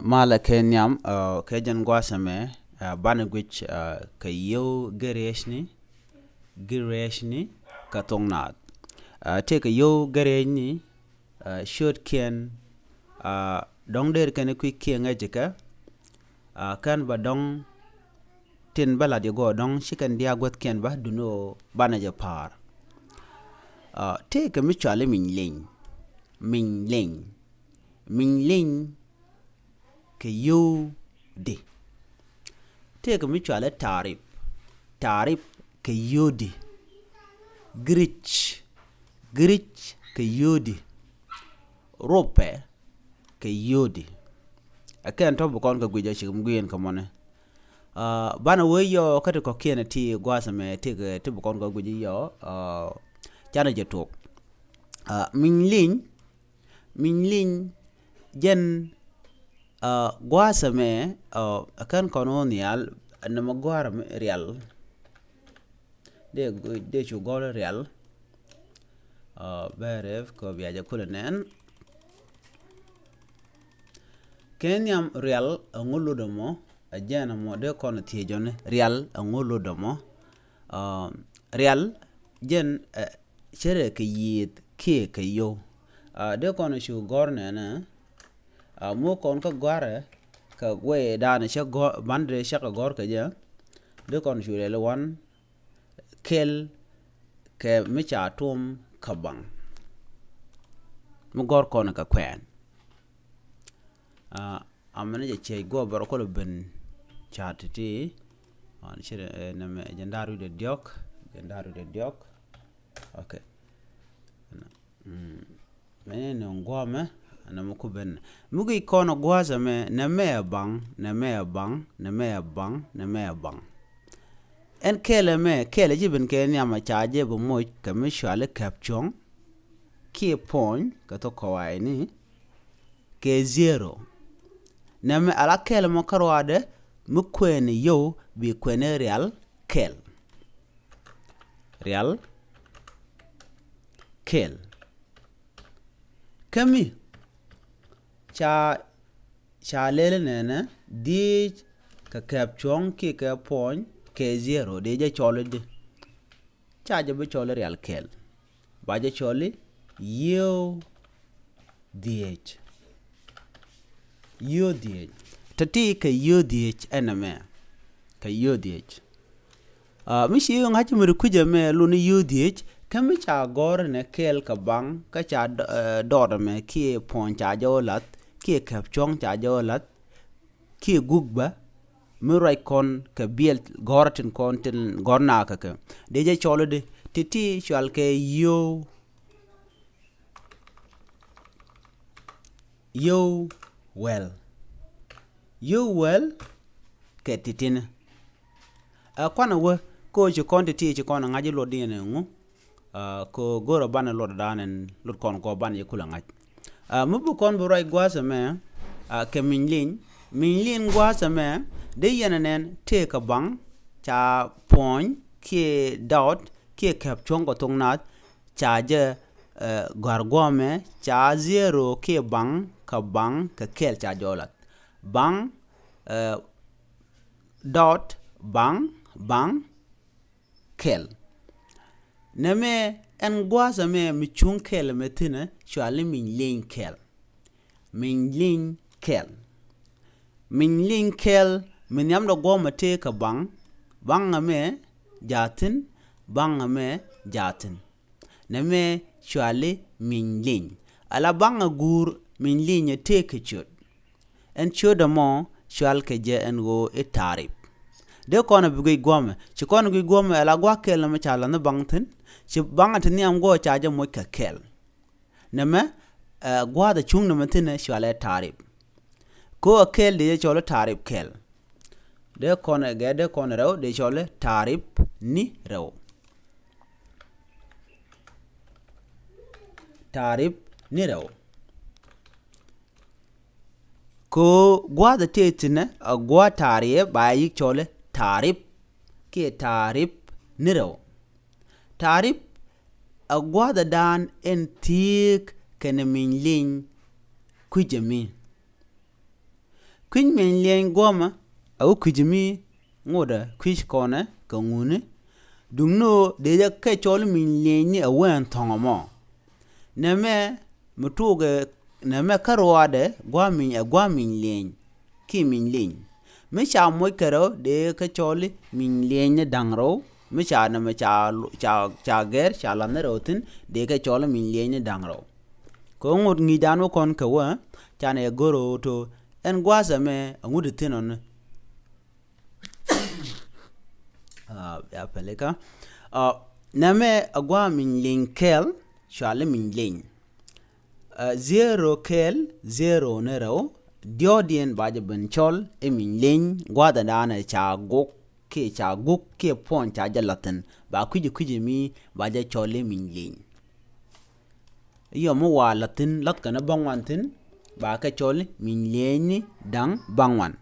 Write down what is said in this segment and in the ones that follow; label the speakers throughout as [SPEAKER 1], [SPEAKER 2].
[SPEAKER 1] mala kenyam kejan gwasame banagwich kayo Giäriääcni ka thoknath take yo Giäriääcni ciööt kien dong der kene quick kien ejika kan ba dong tin bala de go dong chicken dia gwat kien ba duno banaja par take mi chale min ling ke yo de take mi chale tarip ke yo de grich ke yo de Ropɛ ke yo de akan to bu kon ka guja chigum guyen kamone bana we yo kata ko kene ti gwasa me te bu kon ko guji yo chana je tok min ling jen gwasa me akan kono nial na magwara Rial de chu gol Rial berev ko biaja kulanen kenyam Rial ngulu domo ajana mo de kono tiejone Rial ngulu domo Rial jen chere ke yit ke yo de kono shu gorne na mo kon ka gware ka we dana she go bandre she ka gor ka ja de kono shu le wan kel ke micha tum kabang mo gor kono ka kwen amana je che go baro ko ben chatiti on chere na me jandaru de diok okay me no ngome na mo ko ben mugi kono gwaza me na me bang en kele jiben ke nyama chaje bo mo ka me shale kapchong ki point ka to ko ni ke zero na me ala kele mo karwade mu kweni yo bi kweni Rial kel kami cha lele nene dhieec ka kapchong ki ka point ke zero de je chole de cha je be chole Rial kel ba je chole yo dhieec tati ka yo dhieec ename ka yo dhieec mishi yo ngachi mur kuje me lu ni yo dhieec kami cha gor ne kel ka bang ka cha dor me ki point cha jolat ki kapchong cha jolat ki gugba murai kon ka biel goratin kon tin gorna ka de je chole de titi chal ke yo well ke titin kwana we ko je kon titi je kon ngaji lo dine ngu ko goro bana lo danen lo kon ko ban ye kula ngaj mubu kon bu rai gwasa me ke min gwasa me de yenenen te ka bang cha point ki dot ki kap chongo thoknath cha je gargome cha zero ki bang ka kel cha jolat bang dot bang kel neme en gwasa me mi chung kel metina chwali min ling kel min yam do goma te ka bang me jatin neme chwali min ling ala bang gur min ling te ke chut en choda mo chwal ke je en go Taarip de kono bi goma chi kono gi goma ala gwa kel me chala na bangtin chi bangatin yam go chaje mo ka kel neme gwa da chung na matina chwale Taarip ko kel de chole Taarip kel de kono raw de chole Taarip ni raw ko gwa da tetina gwa Taarip ba yi chole Taarip ke Taarip ni raw Taarip gwa da dan en tik kene min ling kujami Queen Minyliɛɛnyni goma au kujimi ngoda kwish kone ka nguni dumno de ya ke chol Minyliɛɛnyni awen tongomo neme mutuge neme karwade gwa Minyliɛɛny ki Minyliɛɛny mi cha moy kero de ke chol Minyliɛɛnyni dangro mi cha na ma cha ger cha la ne rotin de ke chol Minyliɛɛnyni dangro ko ngut ngi danu kon ka wa cha ne goro to en gwa zame ngudi tinon ya peleka neme agwa Minyliɛɛny kel chale Minyliɛɛny 0 kel 0 nero diodien baje benchol Minyliɛɛny gwa da na cha guk ke pon cha jalatin ba kuji mi baje chole Minyliɛɛny yo mo wa latin lat kana bangwantin ba ka chole Minyliɛɛnyni dang bangwan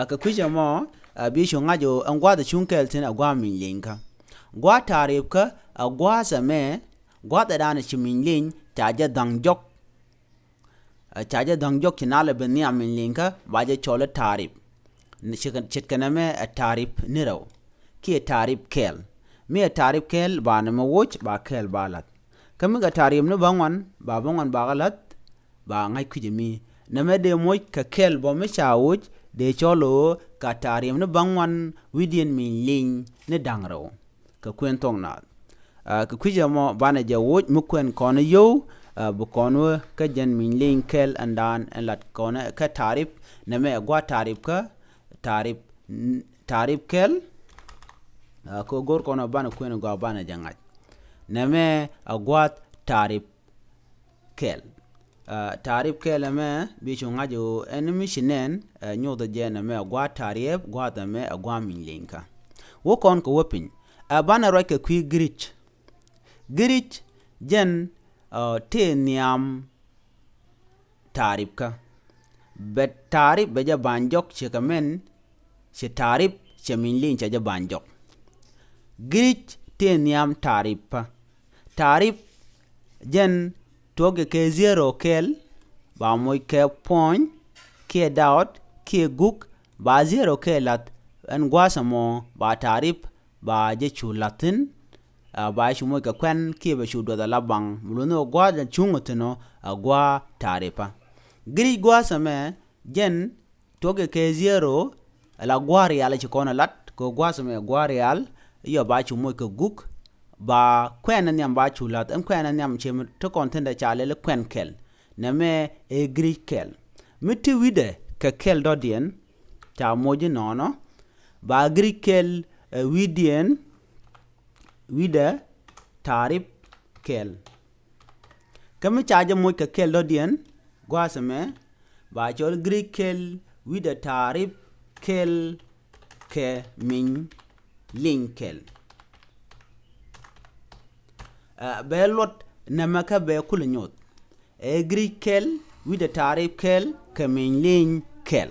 [SPEAKER 1] ka kuja mo bi shunga jo angwa da chunkel tin agwa Minyliɛɛny ka gwa Taarip ka agwa zame gwa da na chi Minyliɛɛny chaje dangjok kinale benia Minyliɛɛny ka baje chole Taarip chit kana me Taarip niro ki Taarip kel mi Taarip kel ba na mo woch ba kel balat kami ga Taarip no bangwan ba galat ba ngai kujimi na me de moy ka kel bo me chawuj de cholo ka Taarip no bangwan widien Minyliɛɛny ne dangro ka kwen thoknath ka kujamo bana ja wuj mu kwen kono yo bu kono ka jen Minyliɛɛny kel andan en lat kono ka Taarip na me gwa Taarip ka Taarip kel ko gor kono bana kwen go bana jangat na me agwa Taarip kel Taarip kel me bi chunga jo en mishinen nyodo je na me agwa Taarip gwa da me agwa Minyliɛɛny ka wo kon ko wopin bana roy ka kwi girich jen te niam Taarip ka bet Taarip beja banjok chikamen che Taarip che Minyliɛɛny che banjok girich te niam Taarip pa Taarip jen toge ke 0 kel ba moy ke pon ke daot ke guk ba 0 kelat en gwasamo ba Taarip ba je chulatin ba shumoy ka kwen ke ba shudo da labang muluno gwa da chungotino agwa Taaripa giri gwasame jen toge ke 0 la gwa Rial chikona lat ko gwasame gwa Rial yo ba chumoy ka guk ba kwen nyam ba chulat en kwen nyam chem to kontenda chale le kwen kel na me e giri kel miti widɛ ka kel dodien cha moji nono ba giri kel widɛ Taarip kel kami chaje moy ka kel dodien gwasame ba chol giri kel widɛ Taarip kel ke Minyliɛɛny kel be lot na maka be kulnyot e giri kel widɛ Taarip kel ke Minyliɛɛny kel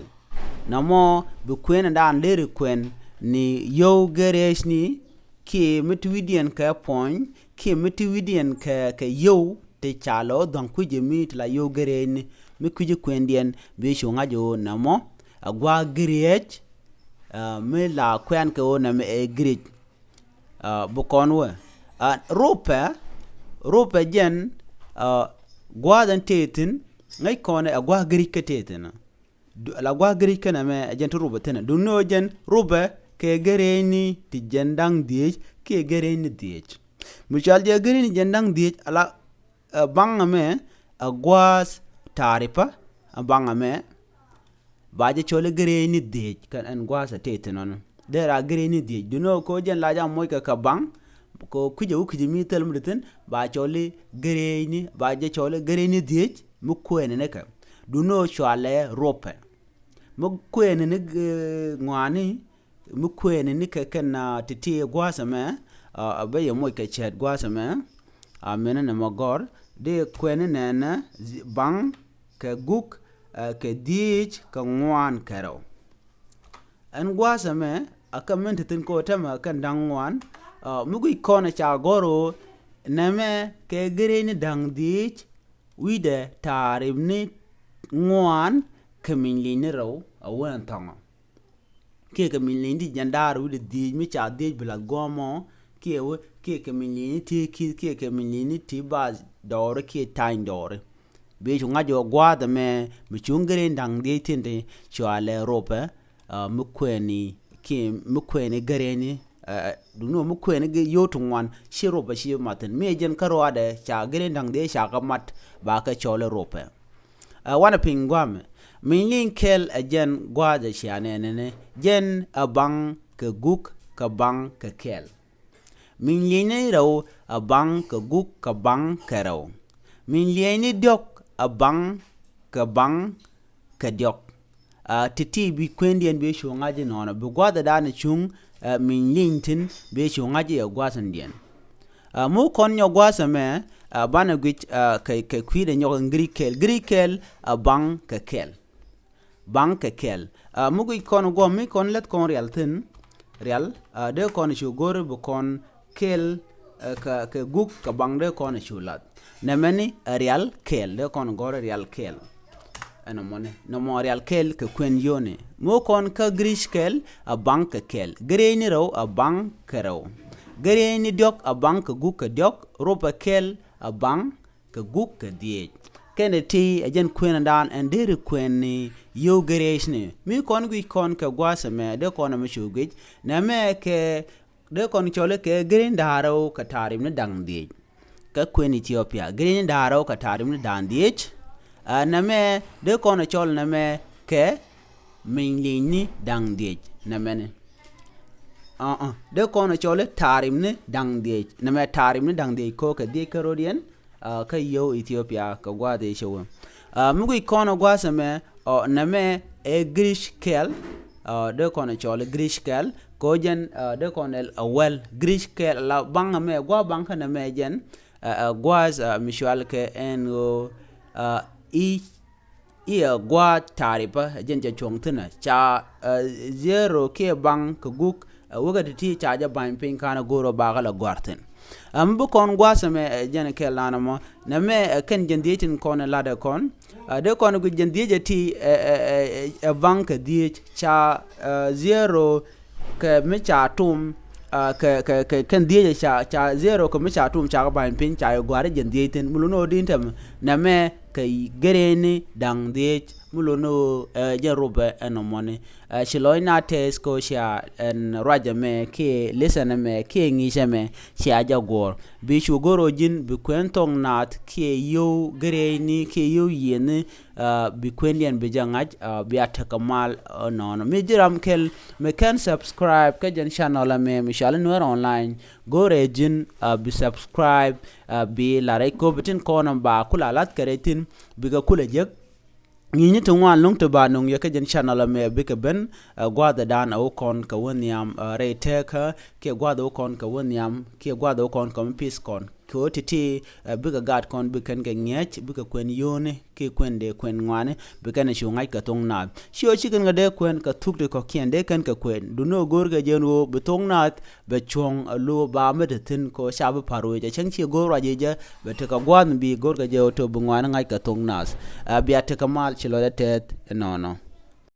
[SPEAKER 1] namo bu kwen dan deri kwen ni yo Giäriääcni ki mitwidien ka pon ki mitwidien ka yo te chalo don kuje mit la yo Giäriääcni mi kuje kwendien be shunga jo namo agwa Giäriääc mi la kwen ko na me e Giäriääc bu konwe Ropɛ jen gwa dan tetin ngai kone agwa Giäriääc ka tetin la gwa Giäriääc kana me jen to Ropɛ tena dunno jen Ropɛ ke Giäriääcni ti jendang dhieec ke Giäriääcni dhieec muchal je Giäriääcni jendang dhieec ala bangame agwas Taaripa bangame baje chole Giäriääcni dhieec kan en gwasa tetenon dera Giäriääcni dhieec dunno ko jen la jam moy ka bang ko kuje mi tel mudeten ba chole Giäriääcni baje chole Giäriääcni dhieec mu kwene ne ka dunno chwale Ropɛ mu kwene ne ngwani mu kwene ni ka kana titi gwasame abaye moy ka chet gwasame amena na magor de kwene nena bang ka guk ka dhieec ka ngwan karo an gwasame akamente tin ko tama kan dangwan mugu ikona cha goro neme ke Giäriääcni dang dhieec widɛ Taarip ni ngwan ke Minyliny ro awen tonga ke Minyliny jandaru de di mi cha de bla gomo ke Minyliny ti ke Minyliny ti baz dore ke tain dore be ju ngajo gwa de me mi chungere ndang de tinde chwale Ropɛ mukweni gareni duno mukweni ge yotungwan shi Ropɛ shi maten me jen karo ade cha gere ndang de cha kamat ba ka chole Ropɛ wana pingwam Minyliny kel ajen gwa de shianene jen abang ke guk ka bang ke kel Minyliny ro abang ke guk ka bang ke ro Minyliny diok abang ke bang ke diok titi bi kwendien be shongaje nono be gwa da dane chung Minyliny tin be shongaje ya gwa sandien mo kon nyo gwa same bana gwich ke kwide nyo ngri kel abang ke kel bang ke kel mugi kon go mi kon let kon Rial tin Rial de kon shu gore bu kon kel ke guk ka bang de kon shu lat nemeni Rial kel de kon gore Rial kel ana mone no mo Rial kel ke kwen yone mo kon ka grish kel a bang ke kel greni ro a bang ke ro greni diok a bang ke guk ke diok Ropɛ kel a bang ke guk ke dhieec kende ti ajen kwen dan en de kwen ni yo Giäriääcni mi kon gwi kon ke gwasa me de kon me shugij na me ke de kon chole ke green daro ka Taarip ne dang dhieec ka kwen Ethiopia green daro ka Taarip ne dang dhieec na me de kon chol na me ke Minyliny dang dhieec na mene de kon chole Taarip ne dang dhieec na me Taarip ne dang dhieec ko ka dhieec rodien ka yo Ethiopia ka gwa de show mugui kono gwa same na me grish kel de kono chole grish kel ko jen de konel well grish kel la bang me gwa bang na me jen gwas mishwal ke en gwa Taarip jen ja chongtena cha zero ke bang ka guk woga ti cha ja ban pin kana goro bagala gwarten bu kon gwasame jen ke lana mo na me ken jen dietin kon la de kon de kon gu jen die ti bank die cha zero ke me cha tum ke ken die cha zero ke me cha tum cha ba pin cha gware jen dietin muluno dintem na me ke gereni dang die muluno jen Ropɛ enomone shiloi na tes ko sha en raja me ke listen me ke ngisha me sha jagor bi shugoro jin bi kwentong nat ke yo gereni ke yo yene bi kwendien bi jangaj bi atakamal non mi jiram kel me can subscribe ke jen channel me mishala Nuer online gore jin bi subscribe bi la ko bitin kono ba kula lat karetin bi ga kula jeg ni to wan long to ba nong yake jen channel me be ke ben gwada dan o kon ka woniam rete ka ke gwada o kon ka woniam ke gwada o kon ka peace kon ko titi be ga gad kon be ken ke nyech be ka kwen yone ke kwende kwen ngwane be ken shu ngai ka tong na sho chicken ga de kwen ka tuk de ko kien de ken ka kwen du no gor ga jen wo be tong na be chong lo ba me de tin ko sha be paro je chen chi gor wa je be te ka gwan bi gor ga je to bu ngwane ngai ka tong nas bi ate ka mal chilo de tet no